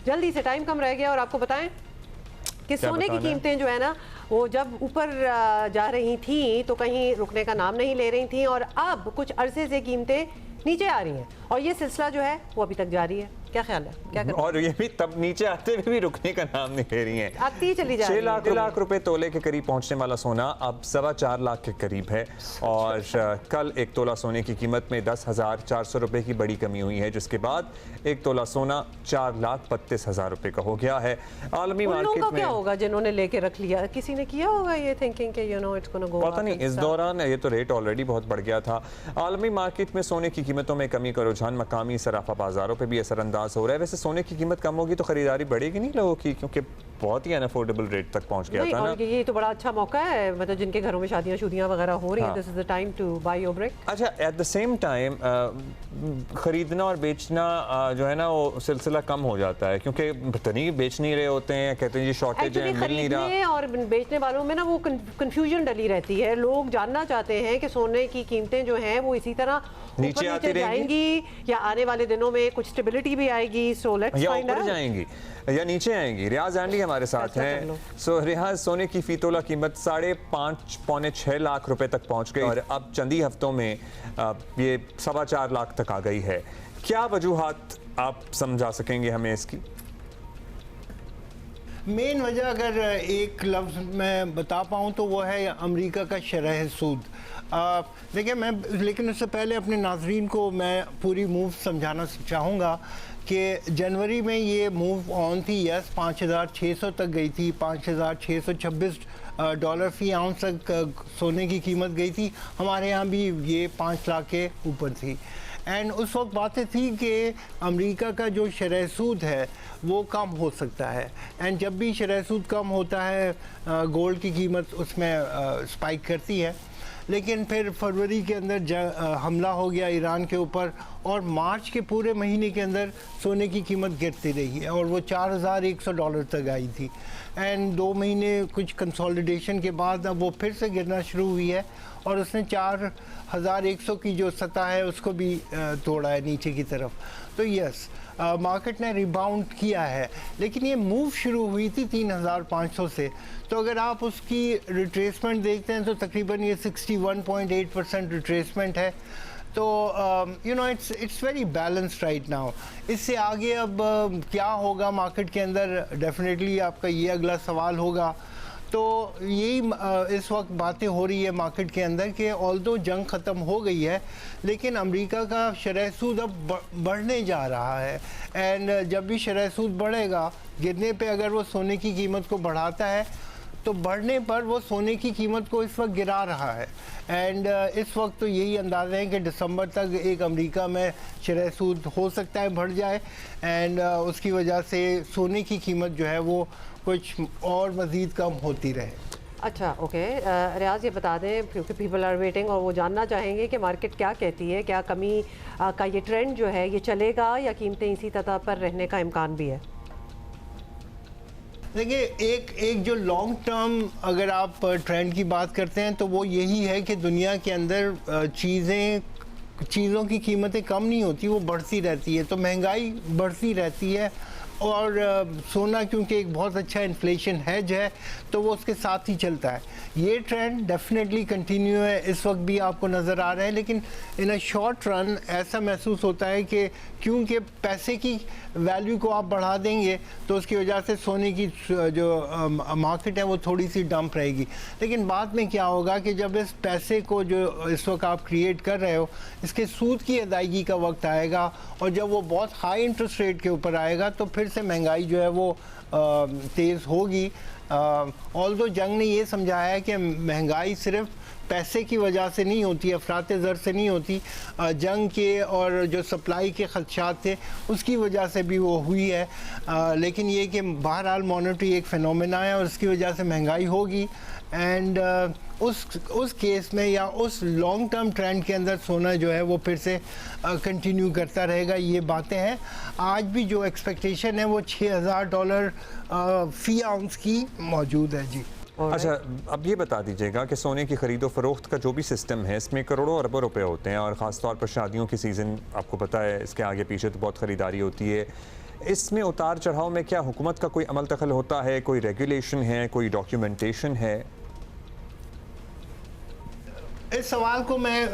जल्दी से, टाइम कम रह गया, और आपको बताएं कि सोने की कीमतें जो है ना वो जब ऊपर जा रही थी तो कहीं रुकने का नाम नहीं ले रही थी, और अब कुछ अरसे से कीमतें नीचे आ रही हैं और ये सिलसिला जो है वो अभी तक जारी है। क्या ख्याल है, क्या करें? और ये भी तब नीचे आते हुए भी रुकने का नाम नहीं ले रही हैं, आती ही चली जा रही है। 6 लाख रुपए तोले के करीब पहुंचने वाला सोना अब 4.25 लाख के करीब है, और कल एक तोला सोने की कीमत में 10,400 रुपए की बड़ी कमी हुई है, जिसके बाद एक तोला सोना 4,32,000 रुपए का हो गया है। आलमी मार्केट में क्या होगा जिन्होंने लेके रख लिया, किसी ने किया होगा ये थिंकिंग कि you know it's gonna go, पता नहीं, इस दौरान ये तो रेट ऑलरेडी बहुत बढ़ गया था। आलमी मार्केट में सोने की कीमतों में कमी का रुझान मकामी सराफा बाजारों पर भी असरअंदाज हो रहा है। वैसे सोने की कीमत कम होगी तो खरीदारी बढ़ेगी नहीं लोगों की, क्योंकि बहुत ही अनअफोर्डेबल रेट तक पहुंच गया था ना। ये तो बड़ा अच्छा मौका है, मतलब जिनके घरों में शादियां वगैरह हो रही हैं, this is the time to buy your break. अच्छा, एट द सेम टाइम खरीदना और बेचना जो है ना वो सिलसिला कम हो जाता है, क्योंकि पता नहीं बेच नहीं रहे होते हैं, कहते हैं जी शॉर्टेज है, मिल नहीं रहा। और बेचने वालों में ना वो कंफ्यूजन डली रहती है, लोग जानना चाहते हैं कि सोने की कीमतें जो हैं वो इसी तरह नीचे आती जाएंगी या आने वाले दिनों में कुछ स्टेबिलिटी भी आएगी। सो लेट्स फाइंड आउट, जाएंगी या नीचे आएंगी। रियाज आंडी हमारे साथ हैं। सो रियाज, सोने की फी तोला कीमत 5.5 पौने 6 लाख रुपए तक पहुंच गई और अब चंद ही हफ्तों में ये 4.25 लाख तक आ गई है। क्या वजूहात आप समझा सकेंगे हमें इसकी? मेन वजह अगर एक लफ्ज़ में बता पाऊँ तो वो है अमेरिका का शरह सूद। देखिए लेकिन उससे पहले अपने नाजरीन को मैं पूरी मूव समझाना चाहूँगा कि जनवरी में ये मूव ऑन थी। यस, 5,600 तक गई थी, 5,626 डॉलर फी आउंस तक सोने की कीमत गई थी। हमारे यहाँ भी ये 5 लाख के ऊपर थी। एंड उस वक्त बातें थी कि अमेरिका का जो शरह सूद है वो कम हो सकता है, एंड जब भी शरह सूद कम होता है गोल्ड की कीमत उसमें स्पाइक करती है। लेकिन फिर फरवरी के अंदर हमला हो गया ईरान के ऊपर और मार्च के पूरे महीने के अंदर सोने की कीमत गिरती रही है और वो 4,100 डॉलर तक आई थी। एंड 2 महीने कुछ कंसोलिडेशन के बाद अब वो फिर से गिरना शुरू हुई है और उसने 4,100 की जो सतह है उसको भी तोड़ा है नीचे की तरफ। तो यस, मार्केट ने रिबाउंड किया है, लेकिन ये मूव शुरू हुई थी 3,500 से। तो अगर आप उसकी रिट्रेसमेंट देखते हैं तो तकरीबन ये 61.8% रिट्रेसमेंट है। तो you know it's very balanced right now. इससे आगे अब क्या होगा मार्केट के अंदर, डेफिनेटली आपका ये अगला सवाल होगा। तो यही इस वक्त बातें हो रही है मार्केट के अंदर कि ऑल्दो जंग ख़त्म हो गई है लेकिन अमेरिका का शरह सूद अब बढ़ने जा रहा है। एंड जब भी शरह सूद बढ़ेगा, गिरने पे अगर वो सोने की कीमत को बढ़ाता है तो बढ़ने पर वो सोने की कीमत को इस वक्त गिरा रहा है। एंड इस वक्त तो यही अंदाज़ा है कि दिसंबर तक एक अमेरिका में शरह सूद हो सकता है बढ़ जाए एंड उसकी वजह से सोने की कीमत जो है वो कुछ और मज़ीद कम होती रहे। अच्छा, ओके रियाज, ये बता दें क्योंकि पीपल आर वेटिंग और वो जानना चाहेंगे कि मार्केट क्या कहती है, क्या कमी का ये ट्रेंड जो है ये चलेगा या कीमतें इसी सतह पर रहने का इम्कान भी है? देखिए, एक जो लॉन्ग टर्म अगर आप ट्रेंड की बात करते हैं तो वो यही है कि दुनिया के अंदर चीज़ों की कीमतें कम नहीं होती, वो बढ़ती रहती है। तो महंगाई बढ़ती रहती है और सोना क्योंकि एक बहुत अच्छा इन्फ्लेशन हेज है तो वो उसके साथ ही चलता है। ये ट्रेंड डेफिनेटली कंटिन्यू है, इस वक्त भी आपको नज़र आ रहा है। लेकिन इन अ शॉर्ट रन ऐसा महसूस होता है कि क्योंकि पैसे की वैल्यू को आप बढ़ा देंगे तो उसकी वजह से सोने की जो मार्केट है वो थोड़ी सी डंप रहेगी। लेकिन बाद में क्या होगा कि जब इस पैसे को जो इस वक्त आप क्रिएट कर रहे हो इसके सूद की अदायगी का वक्त आएगा और जब वो बहुत हाई इंटरेस्ट रेट के ऊपर आएगा तो फिर से महंगाई जो है वो तेज़ होगी। ऑल्दो जंग ने ये समझाया है कि महंगाई सिर्फ पैसे की वजह से नहीं होती, अफराते ज़र से नहीं होती, जंग के और जो सप्लाई के खदशात थे उसकी वजह से भी वो हुई है। लेकिन ये कि बहरहाल मॉनेटरी एक फ़िनोमेना है और उसकी वजह से महंगाई होगी। एंड उस केस में या उस लॉन्ग टर्म ट्रेंड के अंदर सोना जो है वो फिर से कंटिन्यू करता रहेगा। ये बातें हैं। आज भी जो एक्सपेक्टेशन है वो $6,000 फ़ी आउंस की मौजूद है। जी अच्छा, अब ये बता दीजिएगा कि सोने की ख़रीदो फ़रोख्त का जो भी सिस्टम है इसमें करोड़ों अरबों रुपए होते हैं और ख़ास तौर पर शादियों की सीज़न आपको पता है, इसके आगे पीछे तो बहुत ख़रीदारी होती है। इसमें उतार चढ़ाव में क्या हुकूमत का कोई अमल दखल होता है, कोई रेगुलेशन है, कोई डॉक्यूमेंटेशन है? इस सवाल को मैं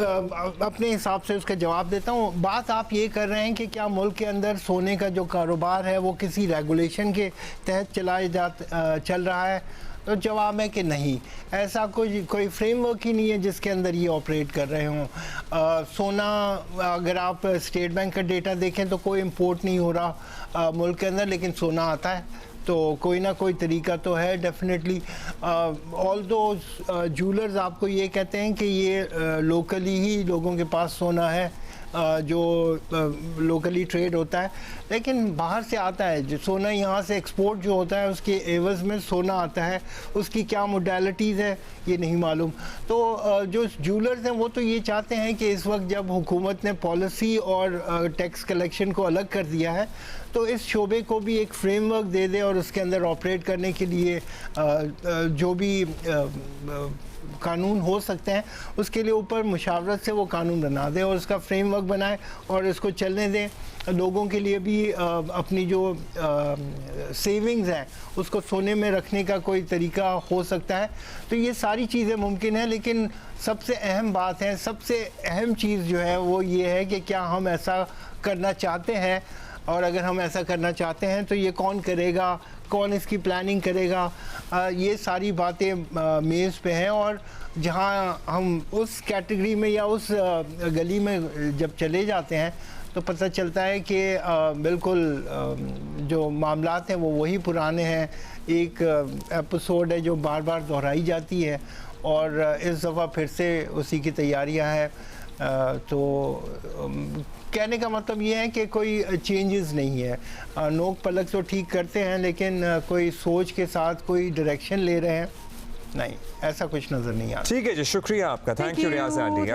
अपने हिसाब से उसका जवाब देता हूँ। बात आप ये कर रहे हैं कि क्या मुल्क के अंदर सोने का जो कारोबार है वो किसी रेगुलेशन के तहत चल रहा है, तो जवाब है कि नहीं, ऐसा कोई फ्रेमवर्क ही नहीं है जिसके अंदर ये ऑपरेट कर रहे हों। सोना, अगर आप स्टेट बैंक का डेटा देखें तो कोई इंपोर्ट नहीं हो रहा मुल्क के अंदर, लेकिन सोना आता है, तो कोई ना कोई तरीका तो है डेफिनेटली। ऑल दो जूलर्स आपको ये कहते हैं कि ये लोकली ही लोगों के पास सोना है, जो लोकली ट्रेड होता है, लेकिन बाहर से आता है जो सोना, यहाँ से एक्सपोर्ट जो होता है उसके एवज़ में सोना आता है, उसकी क्या मोडालिटीज़ है ये नहीं मालूम। तो जो जूलर्स हैं वो तो ये चाहते हैं कि इस वक्त जब हुकूमत ने पॉलिसी और टैक्स कलेक्शन को अलग कर दिया है तो इस शोबे को भी एक फ्रेमवर्क दे दे और उसके अंदर ऑपरेट करने के लिए जो भी कानून हो सकते हैं उसके लिए ऊपर मुशावरत से वो कानून बना दे और उसका फ्रेमवर्क बनाए और इसको चलने दें। लोगों के लिए भी अपनी जो सेविंग्स हैं उसको सोने में रखने का कोई तरीका हो सकता है। तो ये सारी चीज़ें मुमकिन है, लेकिन सबसे अहम बात है, सबसे अहम चीज़ जो है वो ये है कि क्या हम ऐसा करना चाहते हैं, और अगर हम ऐसा करना चाहते हैं तो ये कौन करेगा, कौन इसकी प्लानिंग करेगा। ये सारी बातें मेज़ पे हैं, और जहाँ हम उस कैटेगरी में या उस गली में जब चले जाते हैं तो पता चलता है कि बिल्कुल जो मामलात हैं वो वही पुराने हैं। एक एपिसोड है जो बार बार दोहराई जाती है, और इस दफ़ा फिर से उसी की तैयारियां हैं। तो कहने का मतलब ये है कि कोई चेंजेस नहीं है। नोक पलक तो ठीक करते हैं, लेकिन कोई सोच के साथ कोई डायरेक्शन ले रहे हैं नहीं, ऐसा कुछ नज़र नहीं आता। ठीक है जी, शुक्रिया आपका, थैंक यू रियाज आंटी।